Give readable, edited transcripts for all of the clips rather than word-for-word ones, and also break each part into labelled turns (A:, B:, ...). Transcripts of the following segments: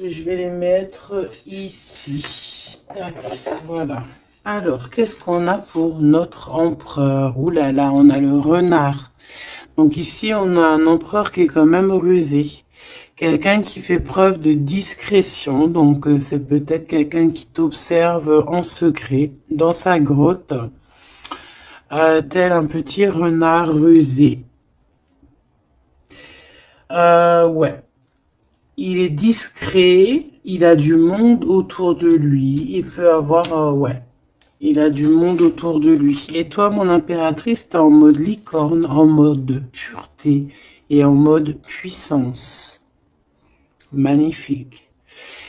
A: je vais les mettre ici. Tac, voilà. Alors, qu'est-ce qu'on a pour notre empereur? Ouh là là, on a le renard. Donc ici, on a un empereur qui est quand même rusé. Quelqu'un qui fait preuve de discrétion. Donc, c'est peut-être quelqu'un qui t'observe en secret dans sa grotte. Tel un petit renard rusé. Ouais. Il est discret, il a du monde autour de lui, il peut avoir, ouais, il a du monde autour de lui. Et toi, mon impératrice, t'es en mode licorne, en mode pureté et en mode puissance. Magnifique.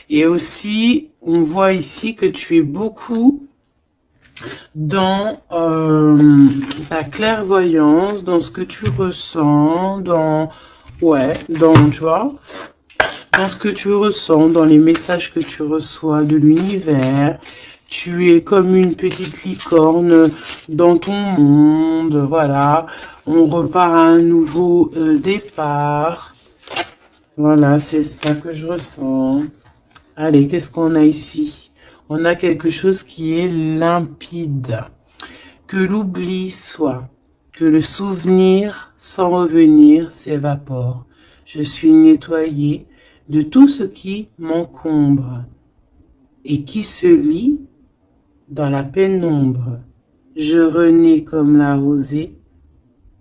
A: Et aussi, on voit ici que tu es beaucoup dans ta clairvoyance, dans ce que tu ressens, dans, ouais, dans, tu vois, dans ce que tu ressens, dans les messages que tu reçois de l'univers. Tu es comme une petite licorne dans ton monde, voilà. On repart à un nouveau départ. Voilà, c'est ça que je ressens. Allez, qu'est-ce qu'on a ici? On a quelque chose qui est limpide. Que l'oubli soit, que le souvenir sans revenir s'évapore. Je suis nettoyée de tout ce qui m'encombre et qui se lie dans la pénombre. Je renais comme la rosée,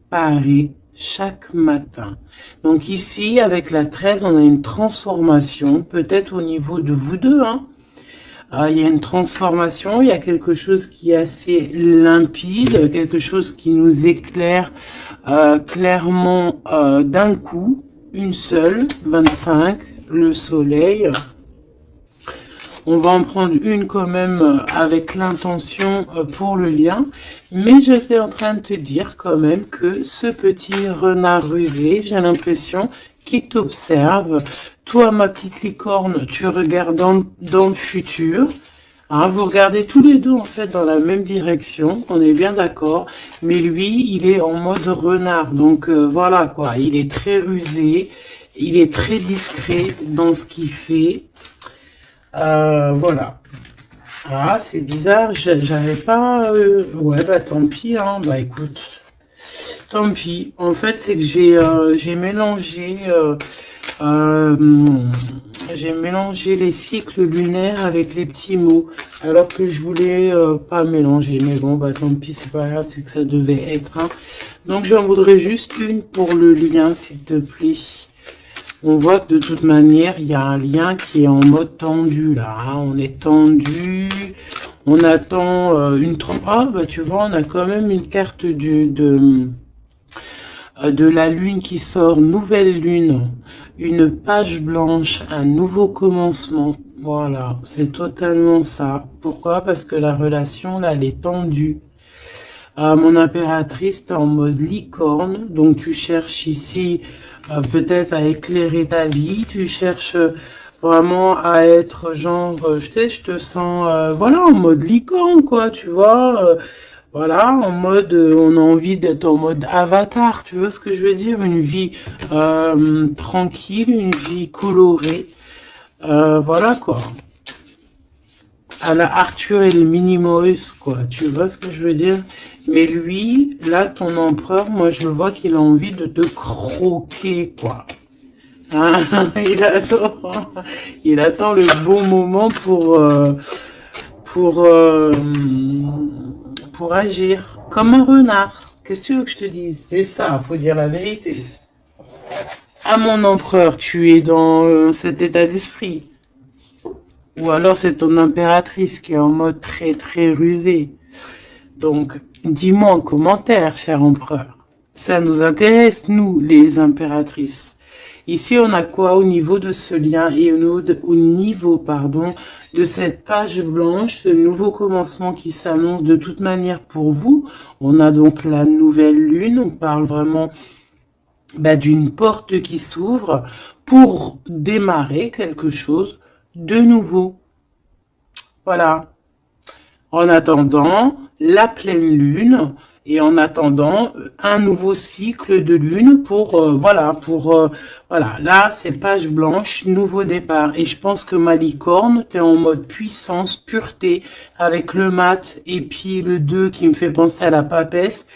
A: parée chaque matin. Donc ici, avec la 13, on a une transformation, peut-être au niveau de vous deux, hein. Il y a une transformation, il y a quelque chose qui est assez limpide, quelque chose qui nous éclaire clairement d'un coup, une seule, 25, le soleil. On va en prendre une quand même avec l'intention pour le lien. Mais j'étais en train de te dire quand même que ce petit renard rusé, j'ai l'impression qu'il t'observe. Toi, ma petite licorne, tu regardes dans le futur. Hein, vous regardez tous les deux en fait dans la même direction, on est bien d'accord. Mais lui, il est en mode renard. Donc voilà quoi, il est très rusé, il est très discret dans ce qu'il fait. Voilà. Ah, c'est bizarre, j'avais pas... Ouais, bah tant pis, hein. Bah écoute, tant pis. En fait, c'est que j'ai mélangé... j'ai mélangé les cycles lunaires avec les petits mots, alors que je voulais pas mélanger. Mais bon, bah tant pis, c'est pas grave, c'est que ça devait être. Hein. Donc j'en voudrais juste une pour le lien, s'il te plaît. On voit que de toute manière, il y a un lien qui est en mode tendu, là. Hein. On est tendu. On attend une... Ah, bah tu vois, on a quand même une carte de la lune qui sort. Nouvelle lune. Une page blanche. Un nouveau commencement. Voilà, c'est totalement ça. Pourquoi? Parce que la relation, là, elle est tendue. Mon impératrice, t'es en mode licorne. Donc, tu cherches ici... peut-être à éclairer ta vie, tu cherches vraiment à être genre, je sais, je te sens, voilà, en mode licorne, quoi, tu vois, voilà, en mode, on a envie d'être en mode avatar, tu vois ce que je veux dire, une vie tranquille, une vie colorée, voilà, quoi. À la Arthur et les Minimoys, quoi, tu vois ce que je veux dire. Mais lui, là, ton empereur, moi, je vois qu'il a envie de te croquer, quoi. Hein, il attend le bon moment pour agir. Comme un renard. Qu'est-ce que tu veux que je te dise? C'est ça, faut dire la vérité. À mon empereur, tu es dans cet état d'esprit. Ou alors c'est ton impératrice qui est en mode très très rusé. Donc, dis-moi en commentaire, cher empereur. Ça nous intéresse, nous, les impératrices. Ici, on a quoi au niveau de ce lien et au niveau, pardon, de cette page blanche, ce nouveau commencement qui s'annonce de toute manière pour vous. On a donc la nouvelle lune, on parle vraiment d'une porte qui s'ouvre pour démarrer quelque chose de nouveau. Voilà. En attendant, la pleine lune Et en attendant, un nouveau cycle de lune pour, voilà, là, c'est page blanche, nouveau départ. Et je pense que ma licorne, t'es en mode puissance, pureté, avec le mat et puis le 2 qui me fait penser à la papesse.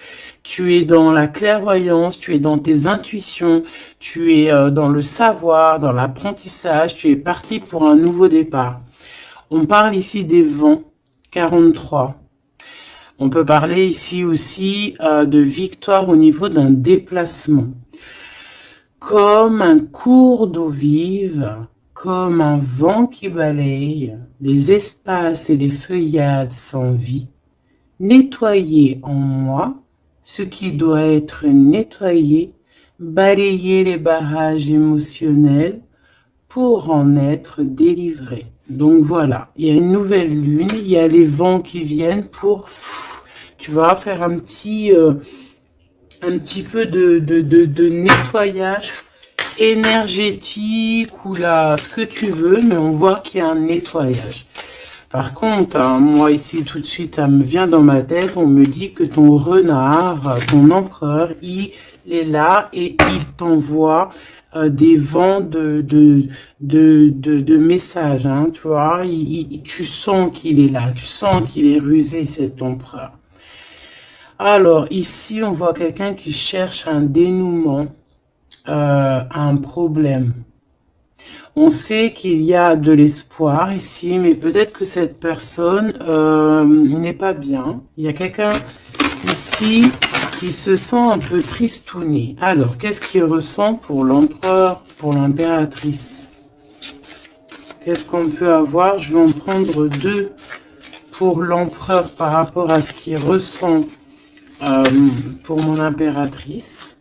A: Tu es dans la clairvoyance, tu es dans tes intuitions, tu es dans le savoir, dans l'apprentissage, tu es parti pour un nouveau départ. On parle ici des vents, 43. On peut parler ici aussi de victoire au niveau d'un déplacement. Comme un cours d'eau vive, comme un vent qui balaye les espaces et les feuillades sans vie, nettoyer en moi ce qui doit être nettoyé, balayer les barrages émotionnels pour en être délivré. Donc voilà, il y a une nouvelle lune, il y a les vents qui viennent pour, tu vas faire un petit peu de nettoyage énergétique ou là, ce que tu veux, mais on voit qu'il y a un nettoyage. Par contre, moi ici tout de suite, ça me vient dans ma tête, on me dit que ton renard, ton empereur, il est là et il t'envoie des vents de messages, hein, tu vois, tu sens qu'il est là, tu sens qu'il est rusé cet empereur. Alors ici, on voit quelqu'un qui cherche un dénouement à un problème. On sait qu'il y a de l'espoir ici, mais peut-être que cette personne n'est pas bien. Il y a quelqu'un ici qui se sent un peu tristouné. Alors, qu'est-ce qu'il ressent pour l'empereur, pour l'impératrice? Qu'est-ce qu'on peut avoir? Je vais en prendre 2 pour l'empereur par rapport à ce qu'il ressent pour mon impératrice.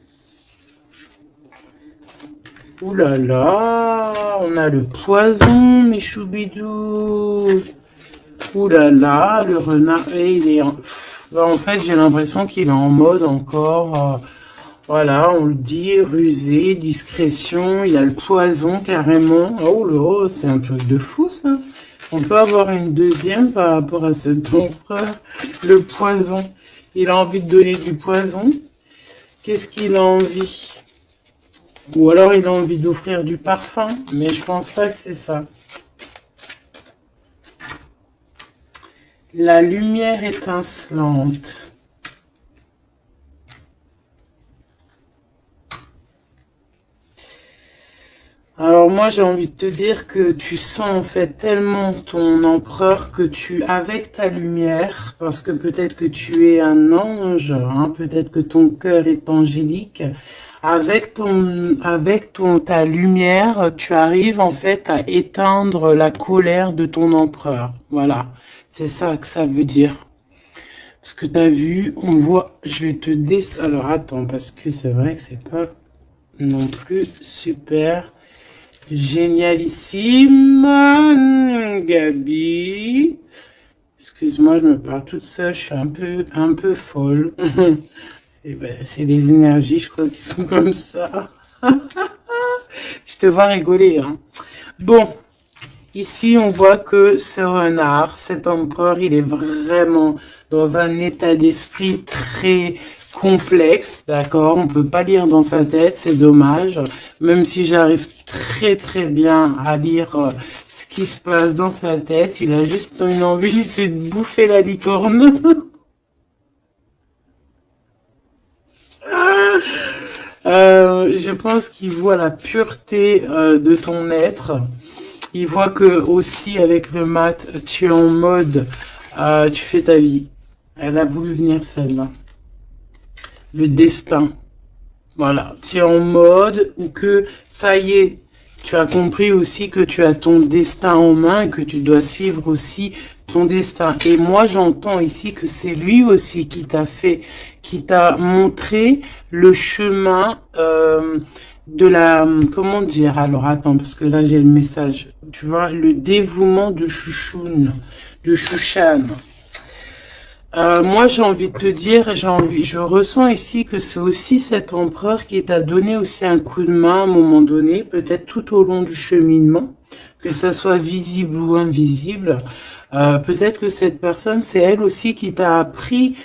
A: Ouh là là, on a le poison, mes choubidous. Ouh là là, le renard, et il est en fait, j'ai l'impression qu'il est en mode encore, voilà, on le dit, rusé, discrétion, il y a le poison carrément. Oh là, c'est un truc de fou ça. On peut avoir une deuxième par rapport à cet empereur, le poison. Il a envie de donner du poison. Qu'est-ce qu'il a envie? Ou alors il a envie d'offrir du parfum, mais je pense pas que c'est ça. La lumière étincelante. Alors moi j'ai envie de te dire que tu sens en fait tellement ton empereur que tu, avec ta lumière, parce que peut-être que tu es un ange, hein, peut-être que ton cœur est angélique, avec ta lumière, tu arrives en fait à éteindre la colère de ton empereur. Voilà, c'est ça que ça veut dire. Parce que tu as vu, on voit, je vais te alors attends, parce que c'est vrai que c'est pas non plus super génialissime. Gabi, excuse-moi, je me parle toute seule, je suis un peu folle. C'est les énergies, je crois, qui sont comme ça. Je te vois rigoler, hein. Bon, ici, on voit que ce renard, cet empereur, il est vraiment dans un état d'esprit très complexe, d'accord? On peut pas lire dans sa tête, c'est dommage. Même si j'arrive très très bien à lire ce qui se passe dans sa tête, il a juste une envie, c'est de bouffer la licorne. Je pense qu'il voit la pureté de ton être. Il voit que aussi avec le mat, tu es en mode, tu fais ta vie. Elle a voulu venir celle-là. Le destin. Voilà, tu es en mode où que ça y est, tu as compris aussi que tu as ton destin en main et que tu dois suivre aussi ton destin. Et moi, j'entends ici que c'est lui aussi qui t'a montré le chemin de la, comment dire, alors attends, parce que là j'ai le message, tu vois, le dévouement de Chouchoun, de Chouchan. Moi, j'ai envie de te dire, je ressens ici que c'est aussi cet empereur qui t'a donné aussi un coup de main à un moment donné, peut-être tout au long du cheminement, que ça soit visible ou invisible. Peut-être que cette personne, c'est elle aussi qui t'a appris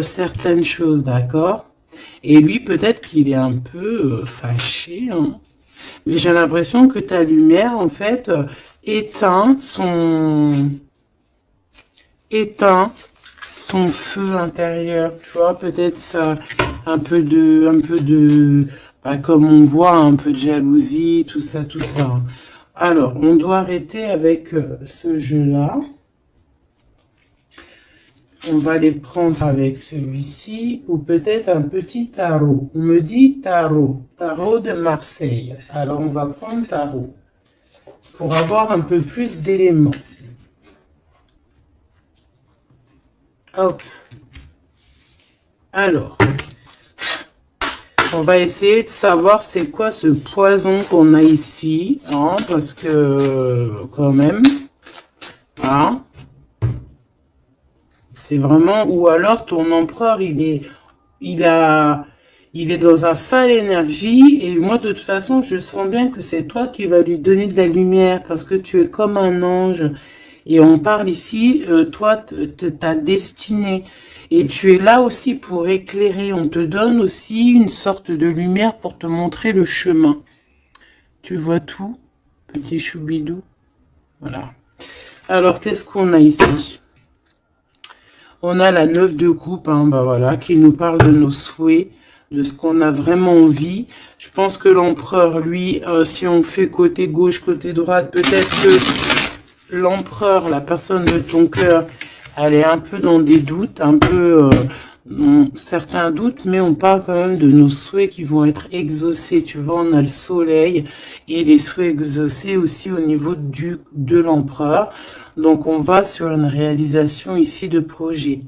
A: certaines choses, d'accord? Et lui, peut-être qu'il est un peu fâché, hein. Mais j'ai l'impression que ta lumière, en fait, éteint son feu intérieur, tu vois, peut-être ça, bah, comme on voit, un peu de jalousie, tout ça, tout ça. Alors, on doit arrêter avec ce jeu-là. On va les prendre avec celui-ci, ou peut-être un petit tarot. On me dit tarot de Marseille. Alors, on va prendre tarot, pour avoir un peu plus d'éléments. Hop. Alors, on va essayer de savoir c'est quoi ce poison qu'on a ici, hein, parce que, quand même, hein, c'est vraiment, ou alors ton empereur, il est dans un sale énergie, et moi, de toute façon, je sens bien que c'est toi qui vas lui donner de la lumière, parce que tu es comme un ange, et on parle ici, toi, ta destinée, et tu es là aussi pour éclairer, on te donne aussi une sorte de lumière pour te montrer le chemin. Tu vois tout, petit choubidou? Voilà. Alors, qu'est-ce qu'on a ici? On a la 9 de coupe, hein, bah voilà, qui nous parle de nos souhaits, de ce qu'on a vraiment envie. Je pense que l'empereur, lui, si on fait côté gauche, côté droite, peut-être que l'empereur, la personne de ton cœur, elle est un peu dans des doutes, un peu certains doutes, mais on parle quand même de nos souhaits qui vont être exaucés. Tu vois, on a le soleil et les souhaits exaucés aussi au niveau de l'empereur. Donc, on va sur une réalisation ici de projet.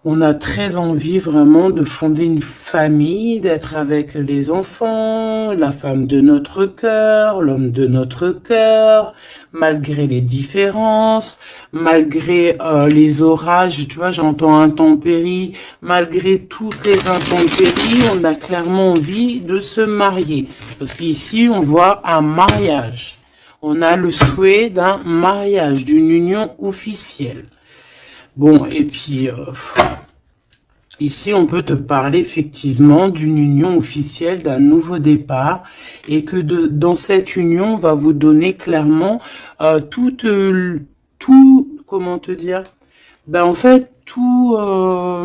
A: On a très envie vraiment de fonder une famille, d'être avec les enfants, la femme de notre cœur, l'homme de notre cœur, malgré les différences, malgré les orages, tu vois, j'entends intempéries, malgré toutes les intempéries, on a clairement envie de se marier. Parce qu'ici, on voit un mariage. On a le souhait d'un mariage, d'une union officielle. Bon, et puis, ici, on peut te parler effectivement d'une union officielle, d'un nouveau départ, et que dans cette union, on va vous donner clairement tout, comment te dire, ben en fait, tous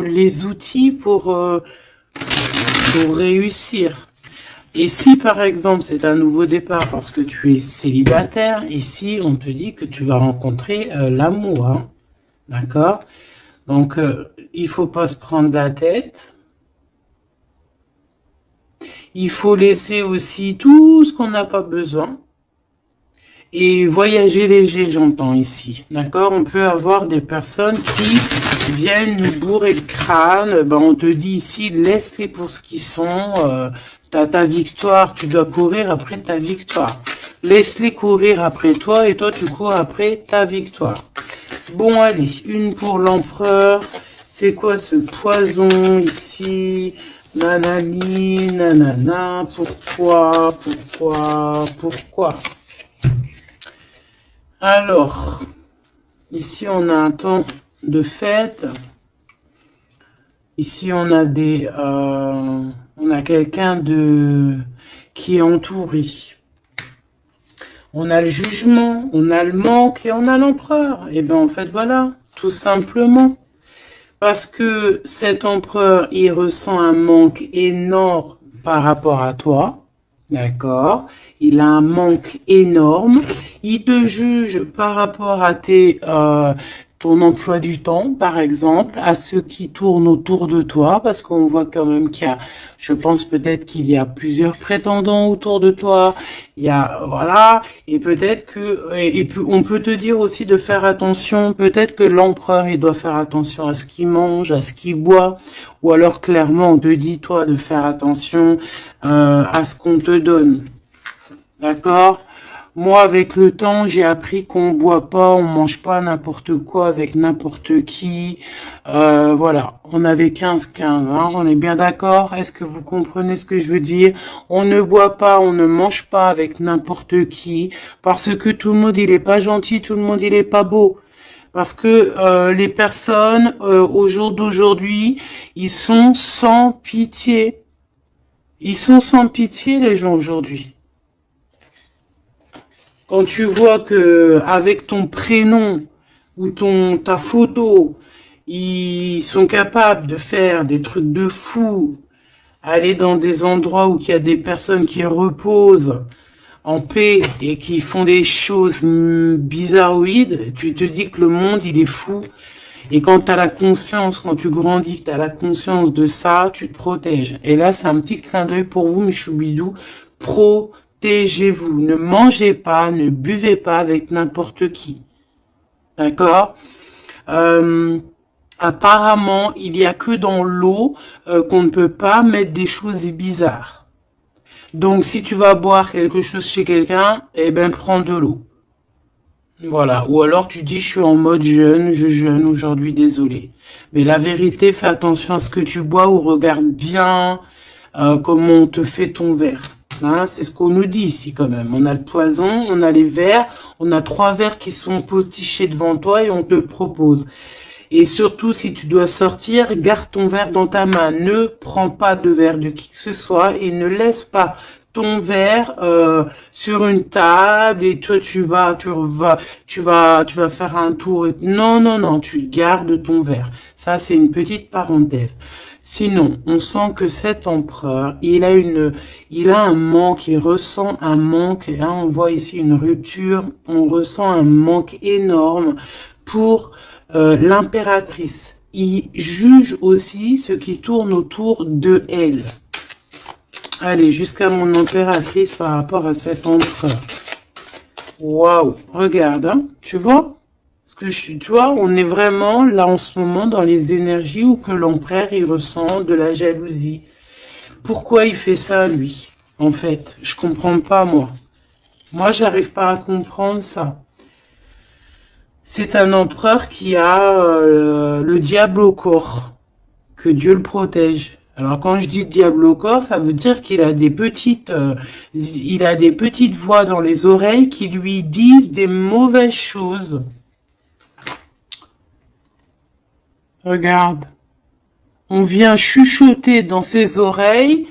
A: les outils pour réussir. Et si par exemple c'est un nouveau départ parce que tu es célibataire, ici on te dit que tu vas rencontrer l'amour, hein. D'accord? Donc il faut pas se prendre la tête. Il faut laisser aussi tout ce qu'on n'a pas besoin. Et voyager léger, j'entends ici. D'accord? On peut avoir des personnes qui viennent nous bourrer le crâne. Ben, on te dit ici, laisse-les pour ce qu'ils sont. T'as ta victoire, tu dois courir après ta victoire. Laisse-les courir après toi et toi, tu cours après ta victoire. Bon, allez, une pour l'empereur. C'est quoi ce poison ici? Nanani, nanana, pourquoi? Alors, ici on a un temps de fête. Ici on a on a quelqu'un qui est entouré. On a le jugement, on a le manque et on a l'empereur. Et ben en fait voilà, tout simplement. Parce que cet empereur, il ressent un manque énorme par rapport à toi. D'accord? Il a un manque énorme. Il te juge par rapport à ton emploi du temps, par exemple, à ceux qui tournent autour de toi, parce qu'on voit quand même qu'il y a, je pense peut-être qu'il y a plusieurs prétendants autour de toi. Il y a, voilà, et peut-être on peut te dire aussi de faire attention. Peut-être que l'empereur, il doit faire attention à ce qu'il mange, à ce qu'il boit, ou alors clairement, on te dit, toi, de faire attention à ce qu'on te donne. D'accord? Moi, avec le temps, j'ai appris qu'on boit pas, on mange pas n'importe quoi avec n'importe qui. Voilà, on avait 15-15, hein, on est bien d'accord? Est-ce que vous comprenez ce que je veux dire? On ne boit pas, on ne mange pas avec n'importe qui, parce que tout le monde, il est pas gentil, tout le monde, il est pas beau. Parce que les personnes, au jour d'aujourd'hui, ils sont sans pitié. Ils sont sans pitié, les gens, aujourd'hui. Quand tu vois que avec ton prénom ou ta photo, ils sont capables de faire des trucs de fou, aller dans des endroits où il y a des personnes qui reposent en paix et qui font des choses bizarroïdes, tu te dis que le monde, il est fou. Et quand tu as la conscience, quand tu grandis, tu as la conscience de ça, tu te protèges. Et là, c'est un petit clin d'œil pour vous, mes choubidous. Protégez-vous. Ne mangez pas, ne buvez pas avec n'importe qui. D'accord? Apparemment, il y a que dans l'eau qu'on ne peut pas mettre des choses bizarres. Donc, si tu vas boire quelque chose chez quelqu'un, eh ben, prends de l'eau. Voilà. Ou alors, tu dis, je suis en mode jeûne, je jeûne aujourd'hui, désolé. Mais la vérité, fais attention à ce que tu bois ou regarde bien comment on te fait ton verre. Hein, c'est ce qu'on nous dit ici quand même. On a le poison, on a les verres, on a 3 verres qui sont postichés devant toi et on te le propose. Et surtout, si tu dois sortir, garde ton verre dans ta main. Ne prends pas de verre de qui que ce soit et ne laisse pas ton verre sur une table et toi tu vas faire un tour. Non, non, non, tu gardes ton verre. Ça, c'est une petite parenthèse. Sinon, on sent que cet empereur, il a un manque, il ressent un manque. Hein, on voit ici une rupture, on ressent un manque énorme pour l'impératrice. Il juge aussi ce qui tourne autour de elle. Allez, jusqu'à mon impératrice par rapport à cet empereur. Waouh, regarde, hein, tu vois? Parce que tu vois, on est vraiment là en ce moment dans les énergies où que l'empereur il ressent de la jalousie. Pourquoi il fait ça, lui? En fait, je comprends pas, moi. Moi, j'arrive pas à comprendre ça. C'est un empereur qui a le diable au corps. Que Dieu le protège. Alors quand je dis diable au corps, ça veut dire qu'il a des petites voix dans les oreilles qui lui disent des mauvaises choses. Regarde. On vient chuchoter dans ses oreilles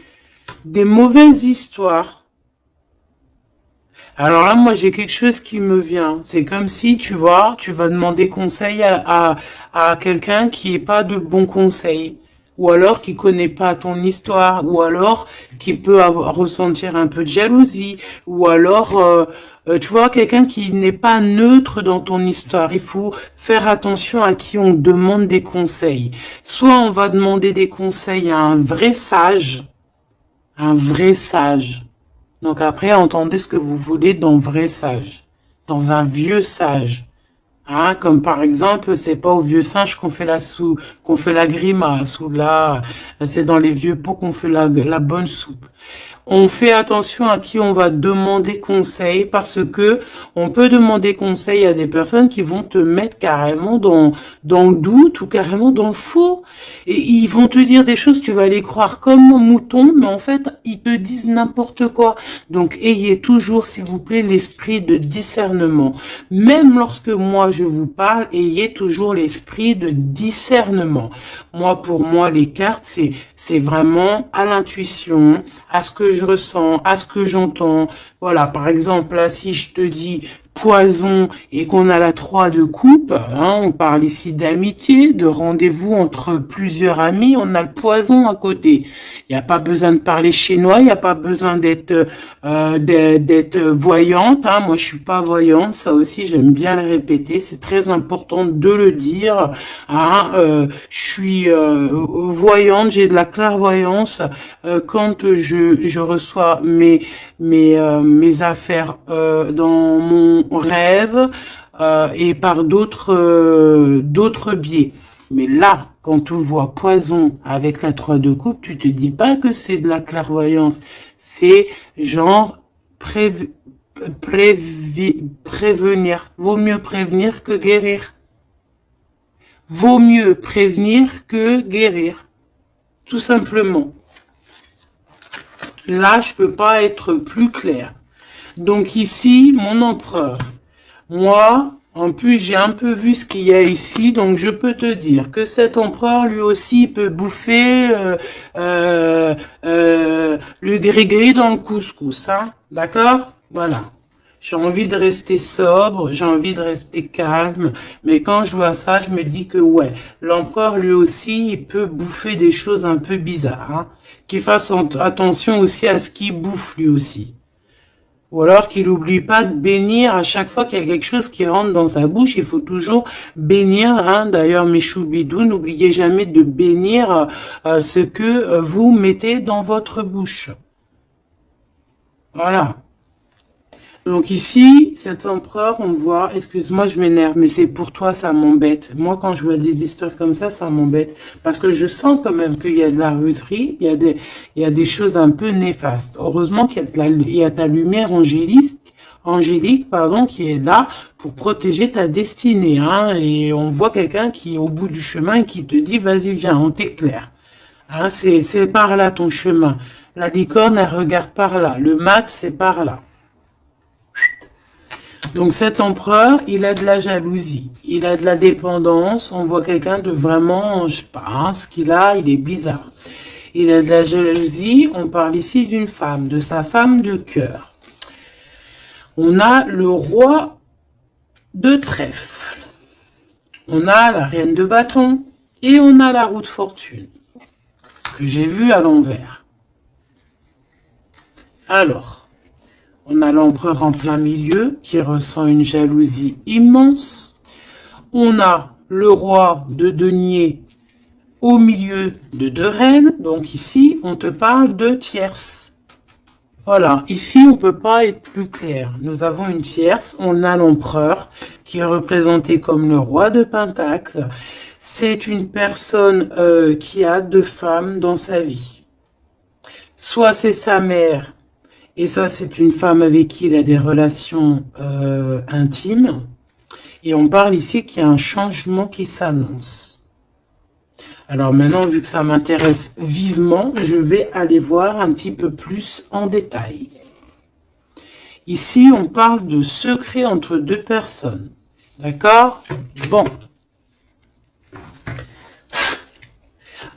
A: des mauvaises histoires. Alors là, moi, j'ai quelque chose qui me vient. C'est comme si, tu vois, tu vas demander conseil à quelqu'un qui n'est pas de bons conseils. Ou alors qui connaît pas ton histoire. Ou alors qui peut ressentir un peu de jalousie. Ou alors, tu vois, quelqu'un qui n'est pas neutre dans ton histoire. Il faut faire attention à qui on demande des conseils. Soit on va demander des conseils à un vrai sage. Un vrai sage. Donc après, entendez ce que vous voulez dans vrai sage, dans un vieux sage. Hein, comme par exemple, c'est pas au vieux singe qu'on fait la grimace, ou là, c'est dans les vieux pots qu'on fait la bonne soupe. On fait attention à qui on va demander conseil parce que on peut demander conseil à des personnes qui vont te mettre carrément dans le doute ou carrément dans le faux. Et ils vont te dire des choses, tu vas les croire comme un mouton, mais en fait, ils te disent n'importe quoi. Donc, ayez toujours, s'il vous plaît, l'esprit de discernement. Même lorsque moi, je vous parle, ayez toujours l'esprit de discernement. Moi, pour moi, les cartes, c'est vraiment à l'intuition, à ce que je ressens, à ce que j'entends. Voilà, par exemple, là, si je te dis poison et qu'on a la 3 de coupe, hein, on parle ici d'amitié, de rendez-vous entre plusieurs amis, on a le poison à côté. Il n'y a pas besoin de parler chinois, il n'y a pas besoin d'être voyante. Hein. Moi, je suis pas voyante, ça aussi, j'aime bien le répéter. C'est très important de le dire. Hein. Je suis voyante, j'ai de la clairvoyance quand je reçois mes affaires dans mon rêve et par d'autres biais. Mais là, quand tu vois poison avec la 3 de coupe, tu te dis pas que c'est de la clairvoyance. C'est genre prévenir. Vaut mieux prévenir que guérir. Vaut mieux prévenir que guérir. Tout simplement. Là, je peux pas être plus clair. Donc ici, mon empereur, moi, En plus, j'ai un peu vu ce qu'il y a ici, donc je peux te dire que cet empereur, lui aussi, peut bouffer le gris-gris dans le couscous, hein, d'accord? Voilà. J'ai envie de rester sobre, j'ai envie de rester calme, mais quand je vois ça, je me dis que ouais, l'empereur, lui aussi, il peut bouffer des choses un peu bizarres, hein. Qu'il fasse attention aussi à ce qu'il bouffe, lui aussi. Ou alors qu'il n'oublie pas de bénir à chaque fois qu'il y a quelque chose qui rentre dans sa bouche. Il faut toujours bénir. Hein. D'ailleurs, mes choubidous, n'oubliez jamais de bénir ce que vous mettez dans votre bouche. Voilà. Donc ici, cet empereur, on voit, excuse-moi, je m'énerve, mais c'est pour toi, ça m'embête. Moi, quand je vois des histoires comme ça m'embête. Parce que je sens quand même qu'il y a de la ruserie, il y a des choses un peu néfastes. Heureusement qu'il y a ta lumière angélique, pardon, qui est là pour protéger ta destinée, hein. Et on voit quelqu'un qui est au bout du chemin et qui te dit, vas-y, viens, on t'éclaire. Hein, c'est par là ton chemin. La licorne, elle regarde par là. Le mat, c'est par là. Donc cet empereur, il a de la jalousie, il a de la dépendance, on voit quelqu'un de vraiment, je sais pas, hein, ce qu'il a, il est bizarre. Il a de la jalousie, on parle ici d'une femme, de sa femme de cœur. On a le roi de trèfle, on a la reine de bâton et on a la roue de fortune, que j'ai vue à l'envers. Alors, on a l'empereur en plein milieu qui ressent une jalousie immense. On a le roi de denier au milieu de deux reines. Donc ici, on te parle de tierce. Voilà, ici, on peut pas être plus clair. Nous avons une tierce. On a l'empereur qui est représenté comme le roi de Pentacle. C'est une personne qui a deux femmes dans sa vie. Soit c'est sa mère, et ça, c'est une femme avec qui il a des relations intimes. Et on parle ici qu'il y a un changement qui s'annonce. Alors maintenant, vu que ça m'intéresse vivement, je vais aller voir un petit peu plus en détail. Ici, on parle de secret entre deux personnes. D'accord? Bon.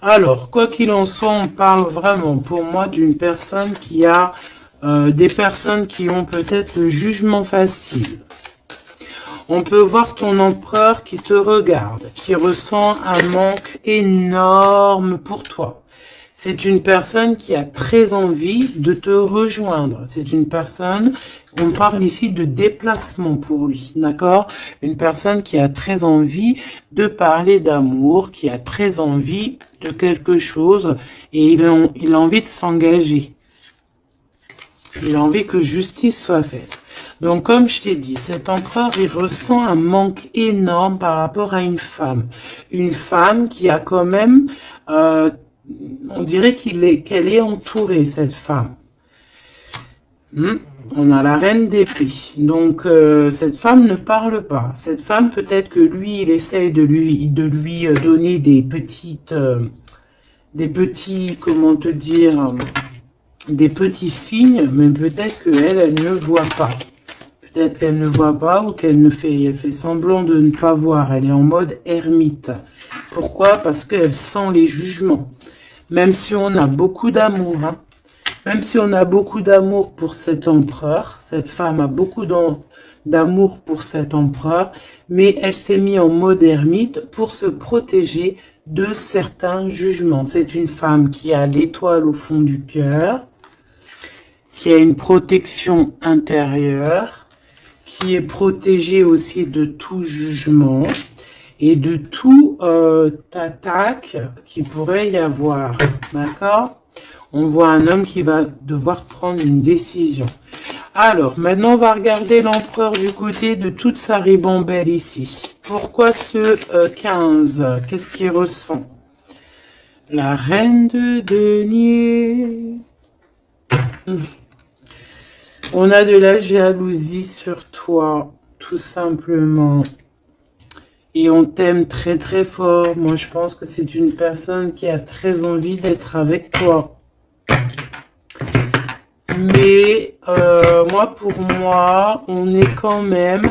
A: Alors, quoi qu'il en soit, on parle vraiment, pour moi, d'une personne qui a... des personnes qui ont peut-être le jugement facile. On peut voir ton empereur qui te regarde, qui ressent un manque énorme pour toi. C'est une personne qui a très envie de te rejoindre. C'est une personne, on parle ici de déplacement pour lui, d'accord? Une personne qui a très envie de parler d'amour, qui a très envie de quelque chose et il a envie de s'engager. Il a envie que justice soit faite. Donc, comme je t'ai dit, cet empereur, il ressent un manque énorme par rapport à une femme. Une femme qui a quand même, on dirait qu'elle est entourée, cette femme. On a la reine d'épée. Donc, cette femme ne parle pas. Cette femme, peut-être que lui, il essaye de lui donner des petits, comment te dire... des petits signes, mais peut-être qu'elle, elle ne voit pas. Peut-être qu'elle ne voit pas ou qu'elle elle fait semblant de ne pas voir. Elle est en mode ermite. Pourquoi? Parce qu'elle sent les jugements. Même si on a beaucoup d'amour, hein. Même si on a beaucoup d'amour pour cet empereur, cette femme a beaucoup d'amour pour cet empereur, mais elle s'est mise en mode ermite pour se protéger de certains jugements. C'est une femme qui a l'étoile au fond du cœur, qui a une protection intérieure, qui est protégée aussi de tout jugement et de tout attaque qui pourrait y avoir. D'accord? On voit un homme qui va devoir prendre une décision. Alors, maintenant, on va regarder l'empereur du côté de toute sa ribambelle ici. Pourquoi ce 15? Qu'est-ce qu'il ressent? La reine de denier. On a de la jalousie sur toi, tout simplement. Et on t'aime très très fort. Moi, je pense que c'est une personne qui a très envie d'être avec toi. Mais moi, pour moi, on est quand même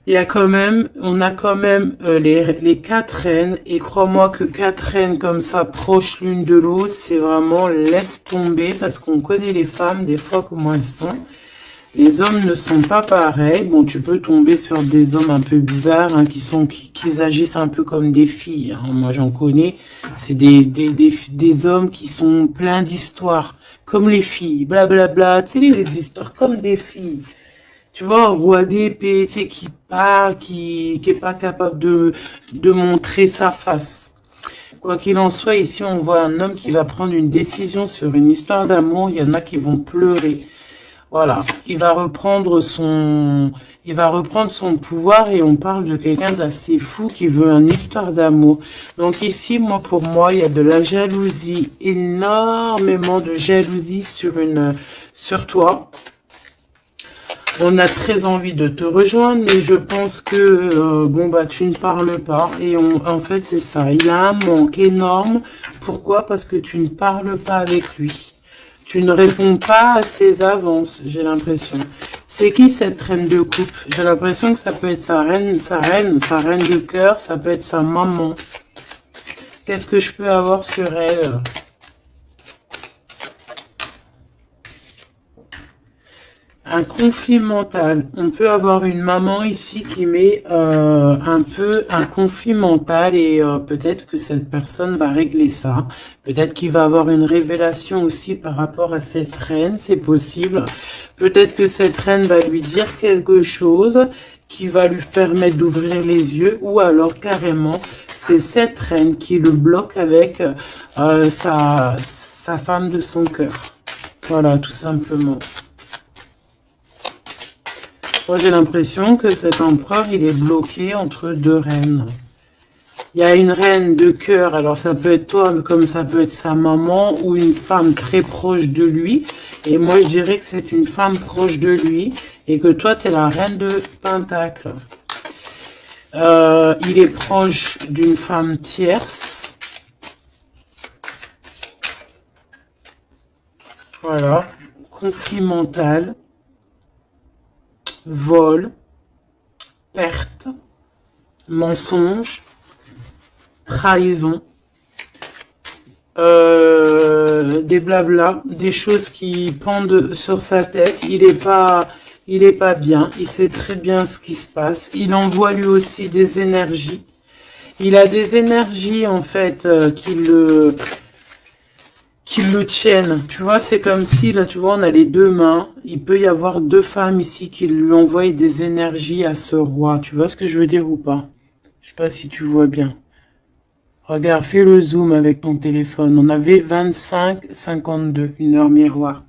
A: Il y a quand même, on a quand même les quatre reines, et crois-moi que quatre reines comme ça, proches l'une de l'autre, c'est vraiment laisse tomber, parce qu'on connaît les femmes, des fois, comment elles sont. Les hommes ne sont pas pareils. Bon, tu peux tomber sur des hommes un peu bizarres, hein, qui agissent un peu comme des filles, hein. Moi, j'en connais. C'est des hommes qui sont pleins d'histoires, comme les filles, blablabla. Tu sais, les histoires comme des filles. Tu vois, un roi d'épée, tu sais, qui parle, qui est pas capable de montrer sa face. Quoi qu'il en soit, ici, on voit un homme qui va prendre une décision sur une histoire d'amour. Il y en a qui vont pleurer. Voilà. Il va reprendre son pouvoir, et on parle de quelqu'un d'assez fou qui veut une histoire d'amour. Donc ici, pour moi, il y a de la jalousie, énormément de jalousie sur toi. On a très envie de te rejoindre, mais je pense que, bon, bah, tu ne parles pas. Et en fait, c'est ça. Il a un manque énorme. Pourquoi? Parce que tu ne parles pas avec lui. Tu ne réponds pas à ses avances, j'ai l'impression. C'est qui cette reine de coupe? J'ai l'impression que ça peut être sa reine de cœur, ça peut être sa maman. Qu'est-ce que je peux avoir sur elle? Un conflit mental. On peut avoir une maman ici qui met un peu un conflit mental, et peut-être que cette personne va régler ça. Peut-être qu'il va avoir une révélation aussi par rapport à cette reine, c'est possible. Peut-être que cette reine va lui dire quelque chose qui va lui permettre d'ouvrir les yeux, ou alors carrément c'est cette reine qui le bloque avec sa femme de son cœur. Voilà, tout simplement. Moi, j'ai l'impression que cet empereur, il est bloqué entre deux reines. Il y a une reine de cœur, alors ça peut être toi, comme ça peut être sa maman, ou une femme très proche de lui. Et moi, je dirais que c'est une femme proche de lui, et que toi, tu es la reine de Pentacle. Il est proche d'une femme tierce. Voilà. Conflit mental. Vol, perte, mensonge, trahison, des blabla, des choses qui pendent sur sa tête. Il est pas bien. Il sait très bien ce qui se passe. Il envoie lui aussi des énergies. Il a des énergies en fait qui le tiennent. Tu vois, c'est comme si, là, tu vois, on a les deux mains. Il peut y avoir deux femmes ici qui lui envoient des énergies à ce roi. Tu vois ce que je veux dire ou pas? Je sais pas si tu vois bien. Regarde, fais le zoom avec ton téléphone. On avait 25,52, une heure miroir.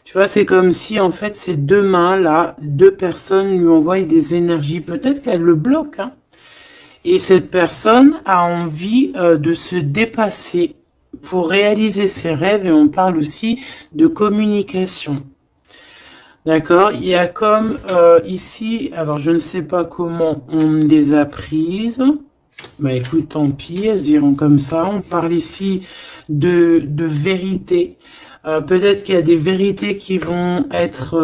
A: Tu vois, c'est comme si, en fait, ces deux mains-là, deux personnes lui envoient des énergies. Peut-être qu'elle le bloque, hein. Et cette personne a envie de se dépasser pour réaliser ses rêves, et on parle aussi de communication. D'accord? Il y a comme ici, alors je ne sais pas comment on les a prises. Bah écoute, tant pis, elles se diront comme ça. On parle ici de vérité. Peut-être qu'il y a des vérités qui vont être,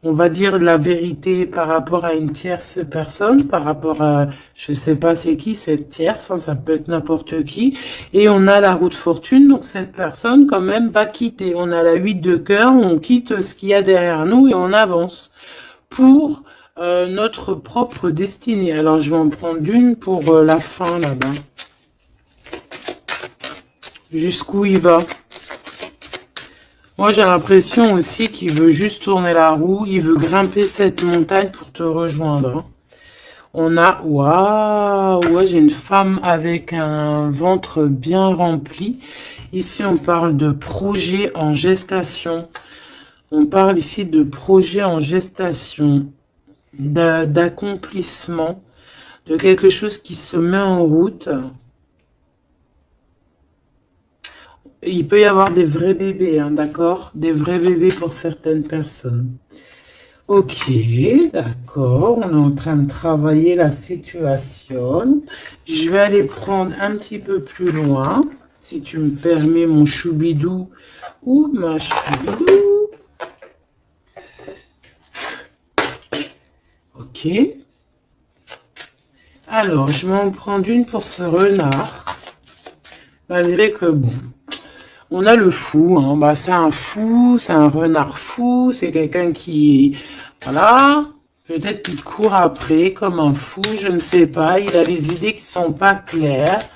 A: on va dire, la vérité par rapport à une tierce personne, par rapport à, je sais pas c'est qui cette tierce, hein, ça peut être n'importe qui. Et on a la roue de fortune, donc cette personne quand même va quitter. On a la 8 de cœur, on quitte ce qu'il y a derrière nous et on avance pour notre propre destinée. Alors je vais en prendre une pour la fin là-bas. Jusqu'où il va? Moi, j'ai l'impression aussi qu'il veut juste tourner la roue. Il veut grimper cette montagne pour te rejoindre. On a... Waouh! Ouais, j'ai une femme avec un ventre bien rempli. Ici, on parle de projet en gestation. On parle ici de projet en gestation, d'accomplissement, de quelque chose qui se met en route. Il peut y avoir des vrais bébés, hein, d'accord? Des vrais bébés pour certaines personnes. Ok, d'accord. On est en train de travailler la situation. Je vais aller prendre un petit peu plus loin, si tu me permets, mon choubidou ou ma choubidou. Ok. Ok. Alors, je vais en prendre une pour ce renard. Malgré que, bon, on a le fou. Hein. Bah, c'est un fou, c'est un renard fou. C'est quelqu'un qui, voilà, peut-être qu'il court après comme un fou, je ne sais pas. Il a des idées qui sont pas claires.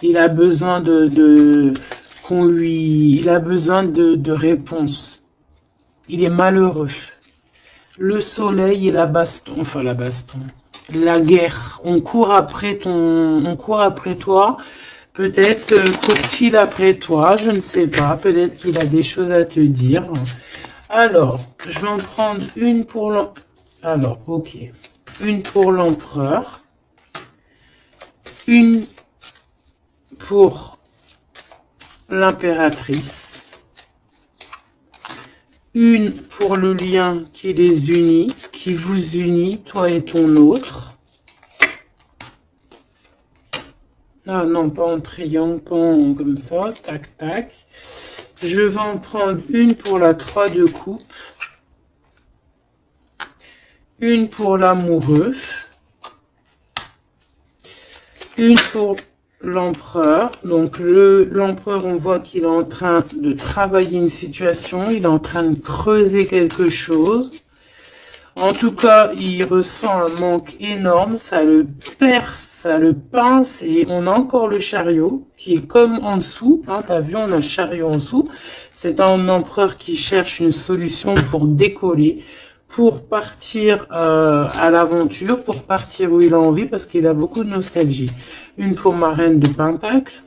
A: Il a besoin il a besoin de réponses. Il est malheureux. Le soleil et la baston, enfin la baston, la guerre. On court après toi. Peut-être court-il après toi, je ne sais pas. Peut-être qu'il a des choses à te dire. Alors, je vais en prendre une pour alors, ok. Une pour l'empereur. Une pour l'impératrice. Une pour le lien qui les unit, qui vous unit, toi et ton autre. Ah non, pas en triangle, pas en comme ça, tac, tac. Je vais en prendre une pour la 3 de coupe. Une pour l'amoureux. Une pour l'empereur. Donc l'empereur, on voit qu'il est en train de travailler une situation. Il est en train de creuser quelque chose. En tout cas, il ressent un manque énorme, ça le perce, ça le pince, et on a encore le chariot qui est comme en dessous. Hein, t'as vu, on a le chariot en dessous. C'est un empereur qui cherche une solution pour décoller, pour partir à l'aventure, pour partir où il a envie, parce qu'il a beaucoup de nostalgie. Une pour ma reine de Pentacle,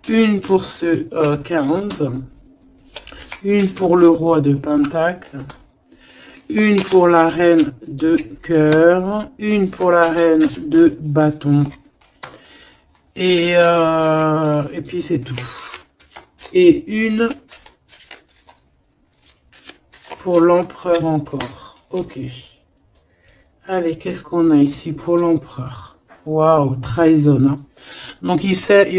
A: une pour ce 15, une pour le roi de Pentacle, une pour la reine de cœur, une pour la reine de bâton, et puis c'est tout. Et une pour l'empereur encore. Ok. Allez, qu'est-ce qu'on a ici pour l'empereur? Waouh, trahison. Hein. Donc il sait,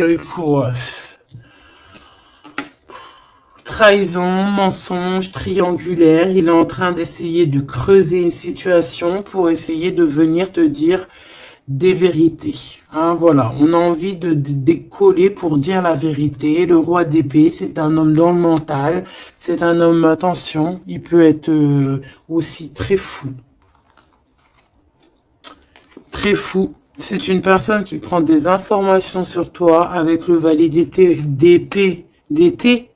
A: trahison, mensonge, triangulaire. Il est en train d'essayer de creuser une situation pour essayer de venir te dire des vérités. Hein, voilà, on a envie de décoller pour dire la vérité. Le roi d'épée, c'est un homme dans le mental. C'est un homme, attention, il peut être aussi très fou. Très fou. C'est une personne qui prend des informations sur toi avec le valet d'épée d'été.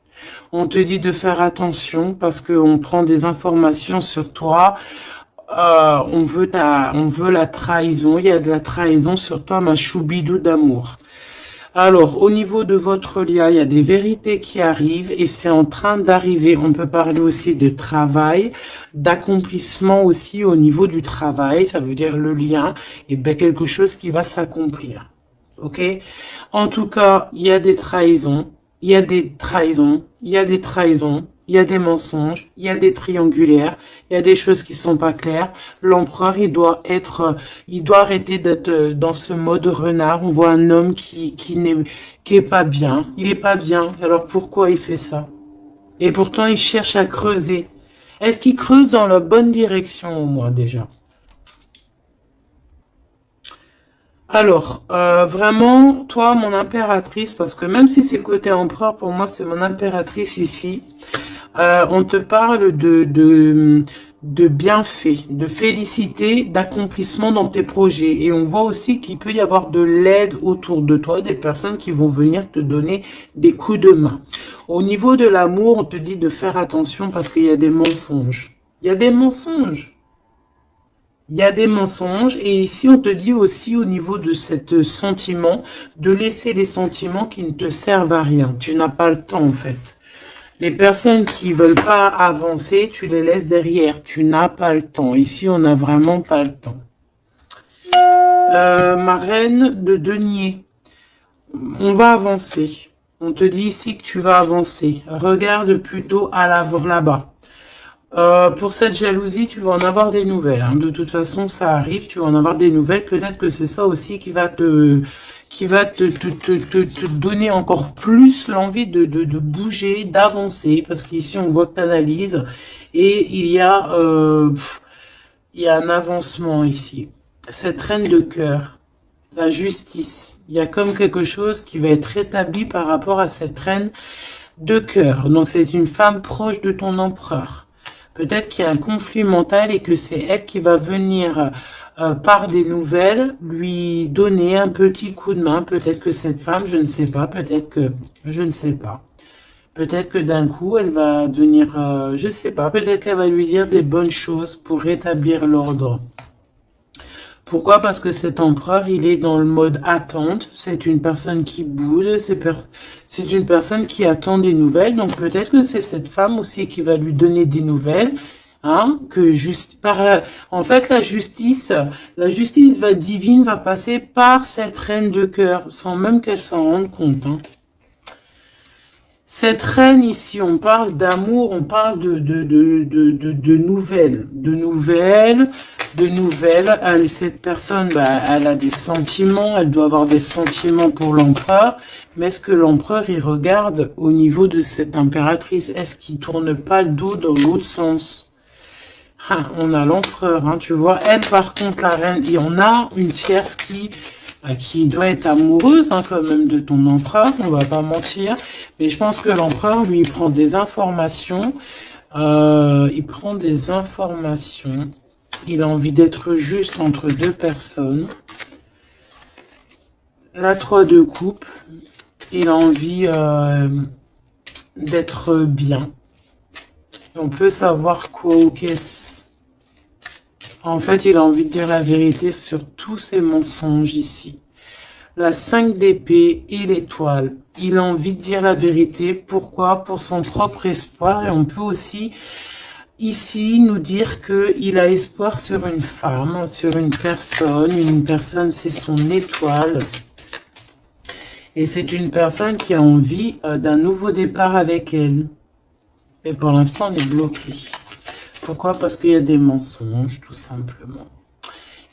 A: On te dit de faire attention parce qu'on prend des informations sur toi. On veut la trahison. Il y a de la trahison sur toi, ma choubidou d'amour. Alors, au niveau de votre lien, il y a des vérités qui arrivent et c'est en train d'arriver. On peut parler aussi de travail, d'accomplissement aussi au niveau du travail. Ça veut dire le lien et bien quelque chose qui va s'accomplir. Ok? En tout cas, il y a des trahisons. Il y a des trahisons, il y a des trahisons, il y a des mensonges, il y a des triangulaires, il y a des choses qui sont pas claires. L'empereur, il doit arrêter d'être dans ce mode renard. On voit un homme qui est pas bien. Il est pas bien. Alors pourquoi il fait ça? Et pourtant, il cherche à creuser. Est-ce qu'il creuse dans la bonne direction au moins déjà? Alors, vraiment, toi, mon impératrice, parce que même si c'est côté empereur, pour moi, c'est mon impératrice ici. On te parle de bienfaits, de félicité, d'accomplissement dans tes projets. Et on voit aussi qu'il peut y avoir de l'aide autour de toi, des personnes qui vont venir te donner des coups de main. Au niveau de l'amour, on te dit de faire attention parce qu'il y a des mensonges. Il y a des mensonges. Il y a des mensonges et ici on te dit aussi au niveau de cet sentiment de laisser les sentiments qui ne te servent à rien. Tu n'as pas le temps en fait. Les personnes qui veulent pas avancer, tu les laisses derrière. Tu n'as pas le temps. Ici on n'a vraiment pas le temps. Ma reine de denier. On va avancer. On te dit ici que tu vas avancer. Regarde plutôt à l'avant là-bas. Pour cette jalousie, tu vas en avoir des nouvelles. Hein. De toute façon, ça arrive, tu vas en avoir des nouvelles. Peut-être que c'est ça aussi qui va te donner encore plus l'envie de bouger, d'avancer. Parce qu'ici, on voit que tu analyses. Et il y a il y a un avancement ici. Cette reine de cœur, la justice. Il y a comme quelque chose qui va être rétabli par rapport à cette reine de cœur. Donc c'est une femme proche de ton empereur. Peut-être qu'il y a un conflit mental et que c'est elle qui va venir par des nouvelles lui donner un petit coup de main. Peut-être que cette femme, je ne sais pas, peut-être que je ne sais pas. Peut-être que d'un coup, elle va devenir, je sais pas, peut-être qu'elle va lui dire des bonnes choses pour rétablir l'ordre. Pourquoi? Parce que cet empereur, il est dans le mode attente. C'est une personne qui boude, c'est une personne qui attend des nouvelles. Donc peut-être que c'est cette femme aussi qui va lui donner des nouvelles. Hein, que juste en fait la justice divine va passer par cette reine de cœur sans même qu'elle s'en rende compte. Hein. Cette reine ici, on parle d'amour, on parle de nouvelles, cette personne, elle a des sentiments, elle doit avoir des sentiments pour l'empereur. Mais est-ce que l'empereur, il regarde au niveau de cette impératrice? Est-ce qu'il tourne pas le dos dans l'autre sens? On a l'empereur, hein, tu vois. Elle, par contre, la reine, et on a une tierce qui doit être amoureuse, hein, quand même, de ton empereur, on va pas mentir. Mais je pense que l'empereur, lui, il prend des informations. Il a envie d'être juste entre deux personnes. La 3 de coupe. Il a envie d'être bien. On peut savoir quoi ou qu'est-ce. En fait, il a envie de dire la vérité sur tous ces mensonges ici. La 5 d'épée et l'étoile. Il a envie de dire la vérité. Pourquoi? Pour son propre espoir. Et on peut aussi, ici, nous dire qu'il a espoir sur une femme, sur une personne. Une personne, c'est son étoile. Et c'est une personne qui a envie d'un nouveau départ avec elle. Mais pour l'instant, on est bloqué. Pourquoi? Parce qu'il y a des mensonges, tout simplement.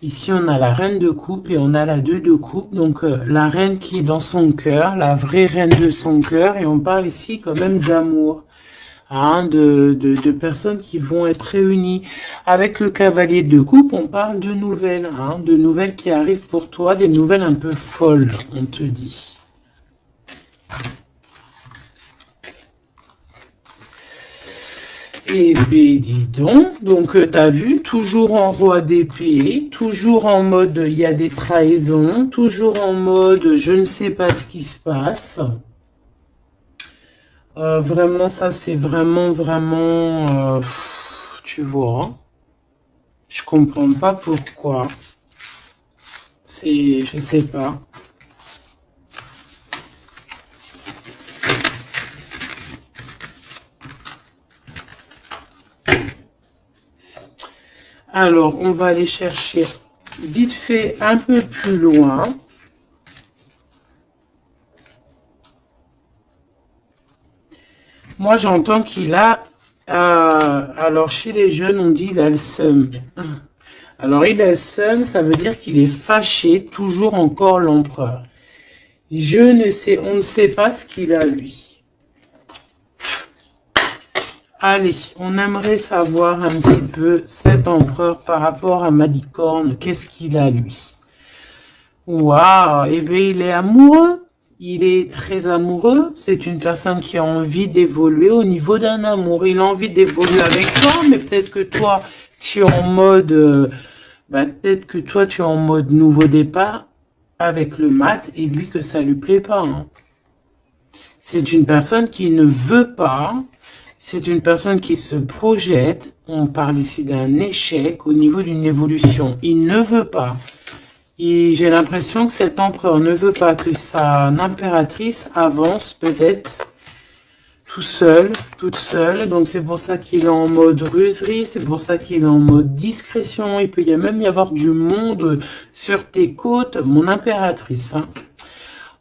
A: Ici, on a la reine de coupe et on a la 2 de coupe. Donc, la reine qui est dans son cœur, la vraie reine de son cœur. Et on parle ici quand même d'amour. Hein, de personnes qui vont être réunies. Avec le cavalier de coupe, on parle de nouvelles. Hein, de nouvelles qui arrivent pour toi. Des nouvelles un peu folles, on te dit. Eh bien, dis donc t'as vu, toujours en roi d'épée, toujours en mode il y a des trahisons, toujours en mode je ne sais pas ce qui se passe. Vraiment, ça c'est vraiment, tu vois, je comprends pas pourquoi. Je sais pas. Alors, on va aller chercher vite fait un peu plus loin. Moi, j'entends qu'il a... alors, chez les jeunes, on dit il a le seum. Alors, il a le seum, ça veut dire qu'il est fâché, toujours encore l'empereur. Je ne sais, on ne sait pas ce qu'il a, lui. Allez, on aimerait savoir un petit peu cet empereur par rapport à Malicorne. Qu'est-ce qu'il a, lui? Waouh, eh bien, il est amoureux. Il est très amoureux. C'est une personne qui a envie d'évoluer au niveau d'un amour. Il a envie d'évoluer avec toi, mais peut-être que toi, tu es en mode... peut-être que toi, tu es en mode nouveau départ avec le mat et lui que ça lui plaît pas. Hein. C'est une personne qui ne veut pas... C'est une personne qui se projette. On parle ici d'un échec au niveau d'une évolution. Il ne veut pas. Et j'ai l'impression que cet empereur ne veut pas que sa impératrice avance peut-être tout seul, toute seule. Donc c'est pour ça qu'il est en mode ruserie. C'est pour ça qu'il est en mode discrétion. Il peut même y avoir du monde sur tes côtes. Mon impératrice, hein.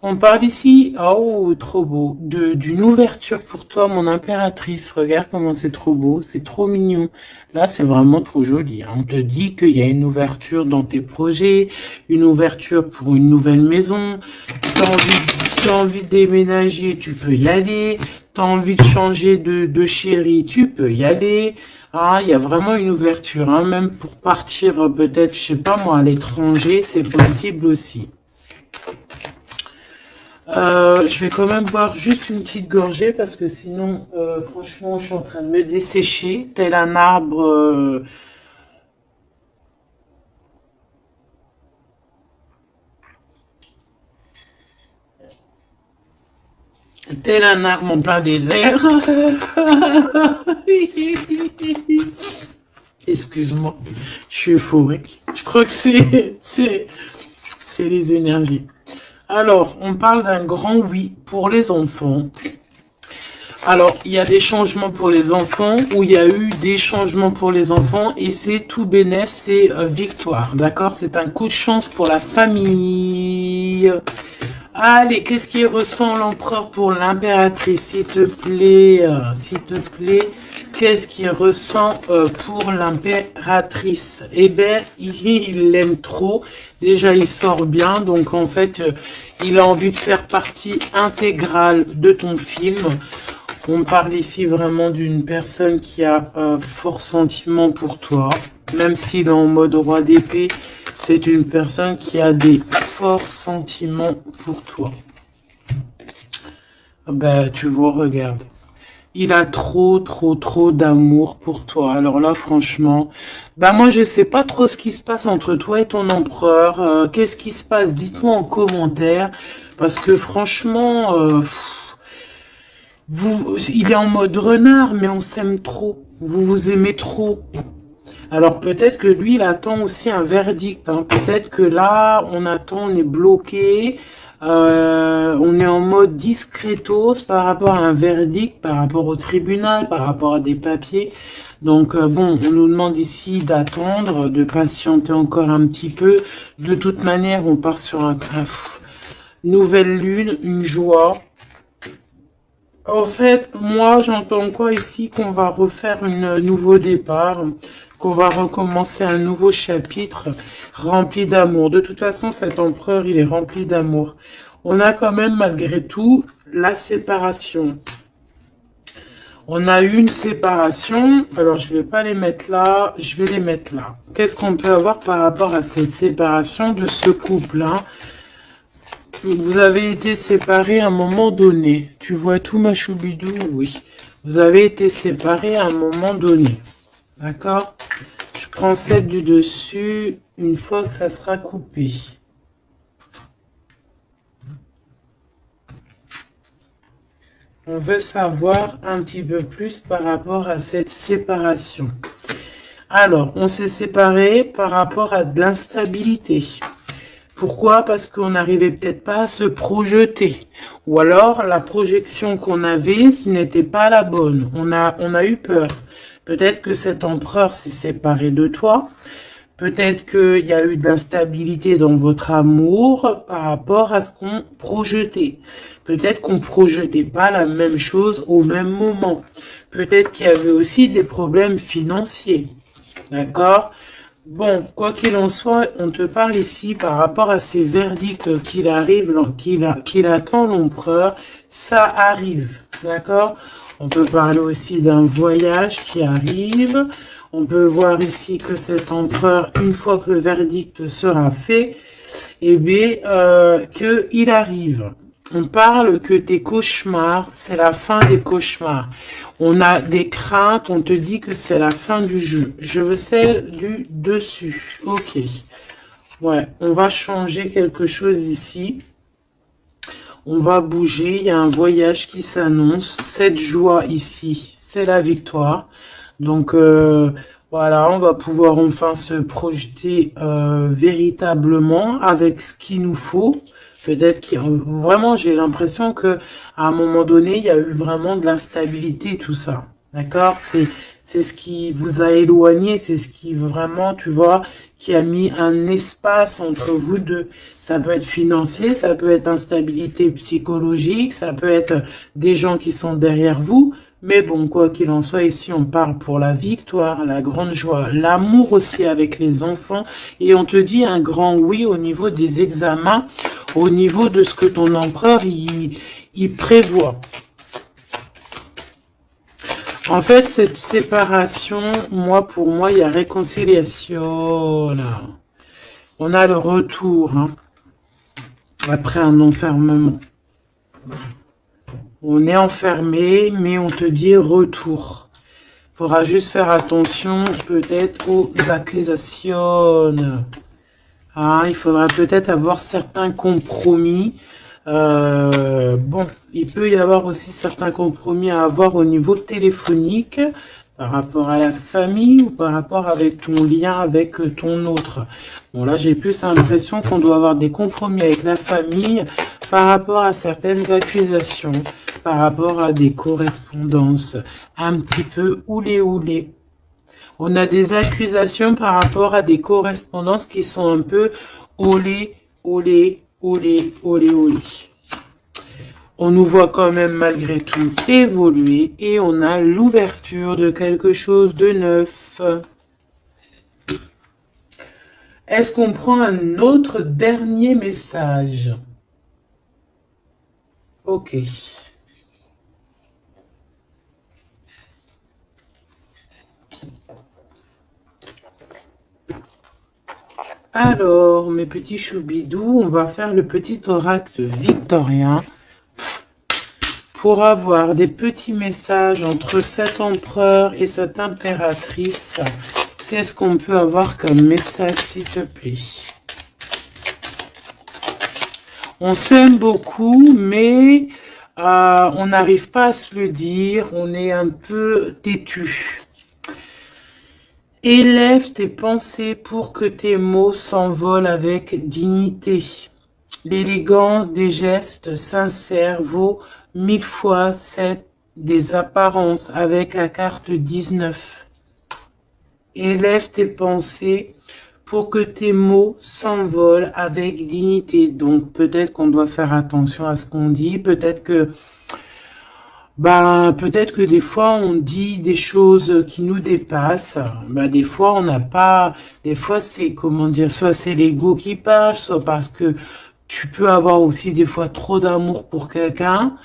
A: On parle ici, oh, trop beau, d'une ouverture pour toi, mon impératrice. Regarde comment c'est trop beau, c'est trop mignon. Là, c'est vraiment trop joli. Hein. On te dit qu'il y a une ouverture dans tes projets, une ouverture pour une nouvelle maison. T'as envie de déménager, tu peux y aller. tu as envie de changer de chérie, tu peux y aller. Ah, il y a vraiment une ouverture, hein, même pour partir peut-être, je sais pas moi, à l'étranger, c'est possible aussi. Je vais quand même boire juste une petite gorgée parce que sinon, franchement, je suis en train de me dessécher, tel un arbre. Tel un arbre en plein désert. Excuse-moi, je suis euphorique. Je crois que c'est les énergies. Alors, on parle d'un grand oui pour les enfants. Alors, il y a des changements pour les enfants, ou il y a eu des changements pour les enfants, et c'est tout bénef, c'est victoire, d'accord? C'est un coup de chance pour la famille. Allez, qu'est-ce qui ressent l'empereur pour l'impératrice, s'il te plaît, qu'est-ce qui ressent pour l'impératrice? Eh ben, il l'aime trop. Déjà, il sort bien, donc en fait, il a envie de faire partie intégrale de ton film. On parle ici vraiment d'une personne qui a fort sentiment pour toi, même s'il est en mode roi d'épée. C'est une personne qui a des forts sentiments pour toi. Ben, tu vois, regarde. Il a trop d'amour pour toi. Alors là, franchement, ben moi, je sais pas trop ce qui se passe entre toi et ton empereur. Qu'est-ce qui se passe? Dites-moi en commentaire. Parce que franchement, il est en mode renard, mais on s'aime trop. Vous vous aimez trop. Alors peut-être que lui, il attend aussi un verdict. Hein. Peut-être que là, on attend, on est bloqué. On est en mode discretos par rapport à un verdict, par rapport au tribunal, par rapport à des papiers. Donc bon, on nous demande ici d'attendre, de patienter encore un petit peu. De toute manière, on part sur un nouvelle lune, une joie. En fait, moi, j'entends quoi ici? Qu'on va refaire un nouveau départ, qu'on va recommencer un nouveau chapitre rempli d'amour. De toute façon, cet empereur, il est rempli d'amour. On a quand même, malgré tout, la séparation. On a eu une séparation. Alors, je vais pas les mettre là, je vais les mettre là. Qu'est-ce qu'on peut avoir par rapport à cette séparation de ce couple-là? Vous avez été séparés à un moment donné. Tu vois tout, ma choubidou? Oui. Vous avez été séparés à un moment donné. D'accord? Je prends celle du dessus une fois que ça sera coupé. On veut savoir un petit peu plus par rapport à cette séparation. Alors, on s'est séparés par rapport à de l'instabilité. Pourquoi? Parce qu'on n'arrivait peut-être pas à se projeter. Ou alors, la projection qu'on avait, ce n'était pas la bonne. On a eu peur. Peut-être que cet empereur s'est séparé de toi. Peut-être qu'il y a eu de l'instabilité dans votre amour par rapport à ce qu'on projetait. Peut-être qu'on ne projetait pas la même chose au même moment. Peut-être qu'il y avait aussi des problèmes financiers. D'accord? Bon, quoi qu'il en soit, on te parle ici par rapport à ces verdicts qu'il arrive, qu'il attend l'empereur. Ça arrive, d'accord? On peut parler aussi d'un voyage qui arrive. On peut voir ici que cet empereur, une fois que le verdict sera fait, eh bien, qu'il arrive. On parle que tes cauchemars, c'est la fin des cauchemars. On a des craintes, on te dit que c'est la fin du jeu. Je veux celle du dessus. Ok. Ouais, on va changer quelque chose ici. On va bouger, il y a un voyage qui s'annonce. Cette joie ici, c'est la victoire. Donc, voilà, on va pouvoir enfin se projeter véritablement avec ce qu'il nous faut. Peut-être qu'il vraiment, j'ai l'impression que à un moment donné, il y a eu vraiment de l'instabilité, tout ça. D'accord? C'est ce qui vous a éloigné, c'est ce qui vraiment, tu vois, qui a mis un espace entre vous deux. Ça peut être financier, ça peut être instabilité psychologique, ça peut être des gens qui sont derrière vous. Mais bon, quoi qu'il en soit, ici, on parle pour la victoire, la grande joie, l'amour aussi avec les enfants. Et on te dit un grand oui au niveau des examens, au niveau de ce que ton empereur, il prévoit. En fait, cette séparation, pour moi, il y a réconciliation. Là. On a le retour, hein, après un enfermement. On est enfermé, mais on te dit retour. Il faudra juste faire attention, peut-être, aux accusations. Hein, il faudra peut-être avoir certains compromis. Bon, il peut y avoir aussi certains compromis à avoir au niveau téléphonique par rapport à la famille ou par rapport avec ton lien avec ton autre. Bon, là, j'ai plus l'impression qu'on doit avoir des compromis avec la famille par rapport à certaines accusations, par rapport à des correspondances un petit peu oulé. On a des accusations par rapport à des correspondances qui sont un peu olé. On nous voit quand même malgré tout évoluer et on a l'ouverture de quelque chose de neuf. Est-ce qu'on prend un autre dernier message? Ok. Alors, mes petits choubidous, on va faire le petit oracle victorien pour avoir des petits messages entre cet empereur et cette impératrice. Qu'est-ce qu'on peut avoir comme message, s'il te plaît? On s'aime beaucoup, mais on n'arrive pas à se le dire. On est un peu têtu. Élève tes pensées pour que tes mots s'envolent avec dignité. L'élégance des gestes sincères vaut 1000 fois celle des apparences avec la carte 19. Élève tes pensées pour que tes mots s'envolent avec dignité. Donc peut-être qu'on doit faire attention à ce qu'on dit, peut-être que des fois on dit des choses qui nous dépassent. Des fois on n'a pas, des fois c'est soit c'est l'ego qui parle, soit parce que tu peux avoir aussi des fois trop d'amour pour quelqu'un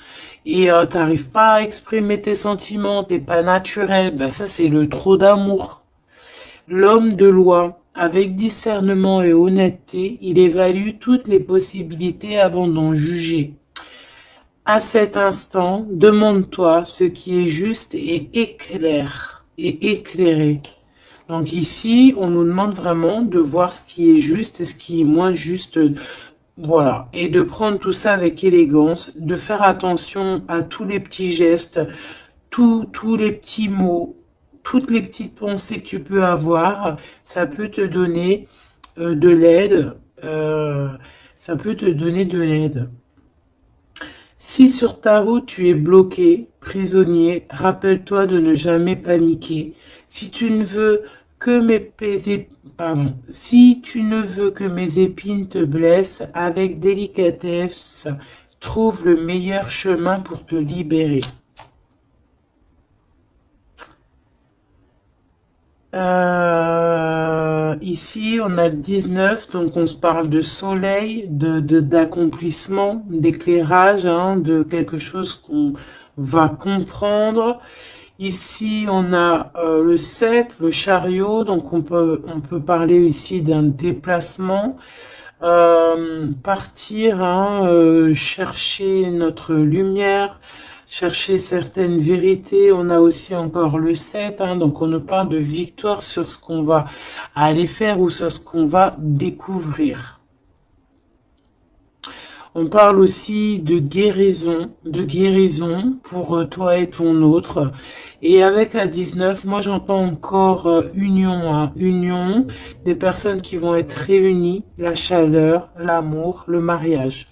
A: et t'arrives pas à exprimer tes sentiments, t'es pas naturel. Ça c'est le trop d'amour. L'homme de loi, avec discernement et honnêteté, il évalue toutes les possibilités avant d'en juger. À cet instant, demande-toi ce qui est juste et éclairé. Donc ici, on nous demande vraiment de voir ce qui est juste et ce qui est moins juste. Voilà. Et de prendre tout ça avec élégance, de faire attention à tous les petits gestes, tous les petits mots, toutes les petites pensées que tu peux avoir. Ça peut te donner de l'aide. Ça peut te donner de l'aide. Si sur ta route tu es bloqué, prisonnier, rappelle-toi de ne jamais paniquer. Si tu ne veux que mes épines te blessent, avec délicatesse, trouve le meilleur chemin pour te libérer. Ici, on a le 19, donc on se parle de soleil, d'accomplissement, d'éclairage, de quelque chose qu'on va comprendre. Ici, on a le 7, le chariot, donc on peut parler ici d'un déplacement. Partir, chercher notre lumière, chercher certaines vérités. On a aussi encore le 7, donc on nous parle de victoire sur ce qu'on va aller faire ou sur ce qu'on va découvrir. On parle aussi de guérison pour toi et ton autre. Et avec la 19, moi j'entends encore union, union, des personnes qui vont être réunies, la chaleur, l'amour, le mariage.